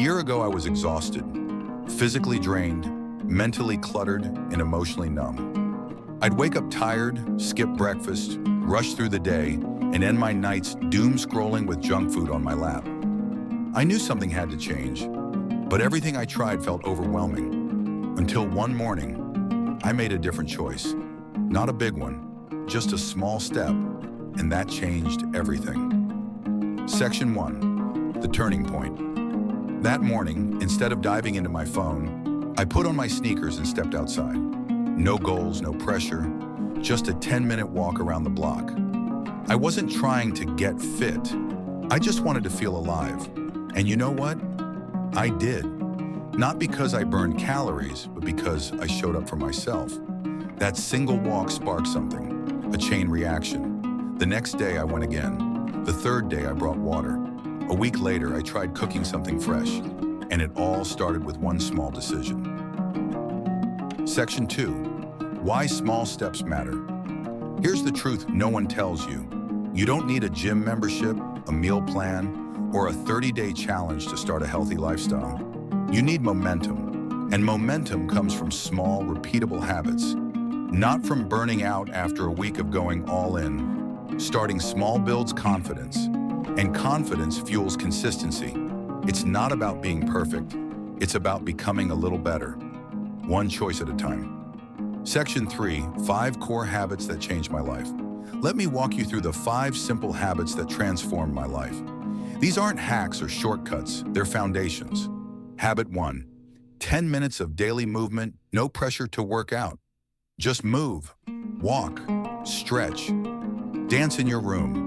year ago, I was exhausted, physically drained, mentally cluttered, and emotionally numb. I'd wake up tired, skip breakfast, rush through the day, and end my nights doom scrolling with junk food on my lap. I knew something had to change, but everything I tried felt overwhelming. Until one morning, I made a different choice. Not a big one, just a small step, and that changed everything. Section 1, the turning point. That morning, instead of diving into my phone, I put on my sneakers and stepped outside. No goals, no pressure, just a 10-minute walk around the block. I wasn't trying to get fit. I just wanted to feel alive. And you know what? I did. Not because I burned calories, but because I showed up for myself. That single walk sparked something, a chain reaction. The next day I went again. The third day I brought water. A week later I tried cooking something fresh, and it all started with one small decision. Section 2, why small steps matter. Here's the truth no one tells you. You don't need a gym membership, a meal plan, or a 30-day challenge to start a healthy lifestyle. You need momentum, and momentum comes from small, repeatable habits, not from burning out after a week of going all in. Starting small builds confidence, and confidence fuels consistency. It's not about being perfect, it's about becoming a little better, one choice at a time. Section 3, 5 core habits that changed my life. Let me walk you through the 5 simple habits that transformed my life. These aren't hacks or shortcuts, they're foundations. Habit 1, 10 minutes of daily movement, no pressure to work out. Just move, walk, stretch, dance in your room.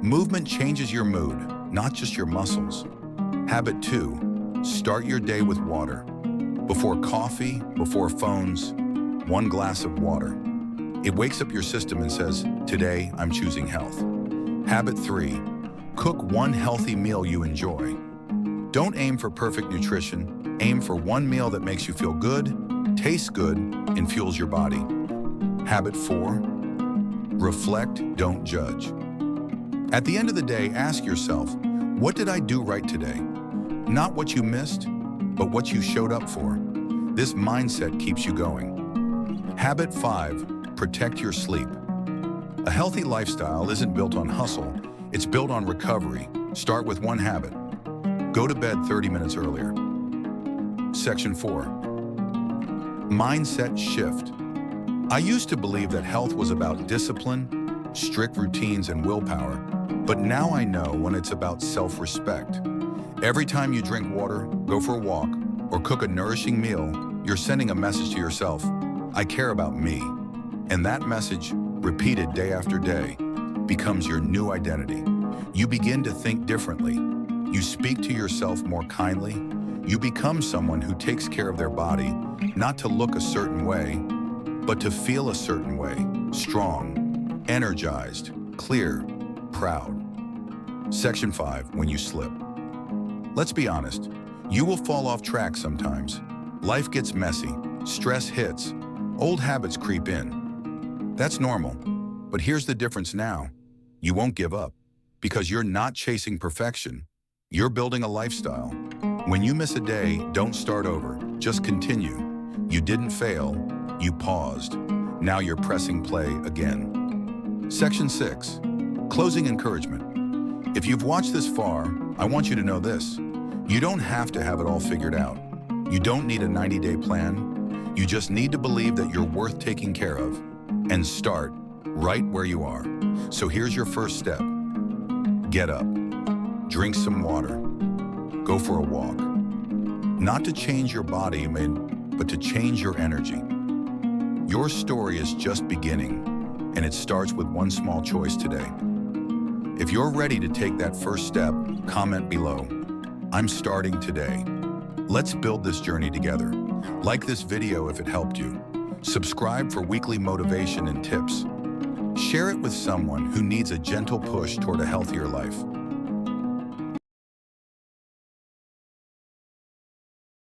Movement changes your mood, not just your muscles. Habit 2, start your day with water. Before coffee, before phones, 1 glass of water. It wakes up your system and says, today I'm choosing health. Habit 3, cook 1 healthy meal you enjoy. Don't aim for perfect nutrition, aim for 1 meal that makes you feel good, tastes good, and fuels your body. Habit 4, reflect, don't judge. At the end of the day, ask yourself, what did I do right today? Not what you missed, but what you showed up for. This mindset keeps you going. Habit 5, protect your sleep. A healthy lifestyle isn't built on hustle, it's built on recovery. Start with 1 habit. Go to bed 30 minutes earlier. Section 4, mindset shift. I used to believe that health was about discipline, strict routines, and willpower, but now I know when it's about self-respect. Every time you drink water, go for a walk, or cook a nourishing meal, you're sending a message to yourself, I care about me. And that message, repeated day after day, becomes your new identity. You begin to think differently. You speak to yourself more kindly. You become someone who takes care of their body, not to look a certain way, but to feel a certain way, strong, energized, clear, proud. Section 5, when you slip. Let's be honest, you will fall off track sometimes. Life gets messy, stress hits, old habits creep in. That's normal, but here's the difference now. You won't give up, because you're not chasing perfection. You're building a lifestyle. When you miss a day, don't start over, just continue. You didn't fail, you paused. Now you're pressing play again. Section 6, closing encouragement. If you've watched this far, I want you to know this. You don't have to have it all figured out. You don't need a 90-day plan. You just need to believe that you're worth taking care of and start right where you are. So here's your first step. Get up, drink some water, go for a walk. Not to change your body, but to change your energy. Your story is just beginning, and it starts with 1 small choice today. If you're ready to take that first step, comment below. I'm starting today. Let's build this journey together. Like this video if it helped you. Subscribe for weekly motivation and tips. Share it with someone who needs a gentle push toward a healthier life.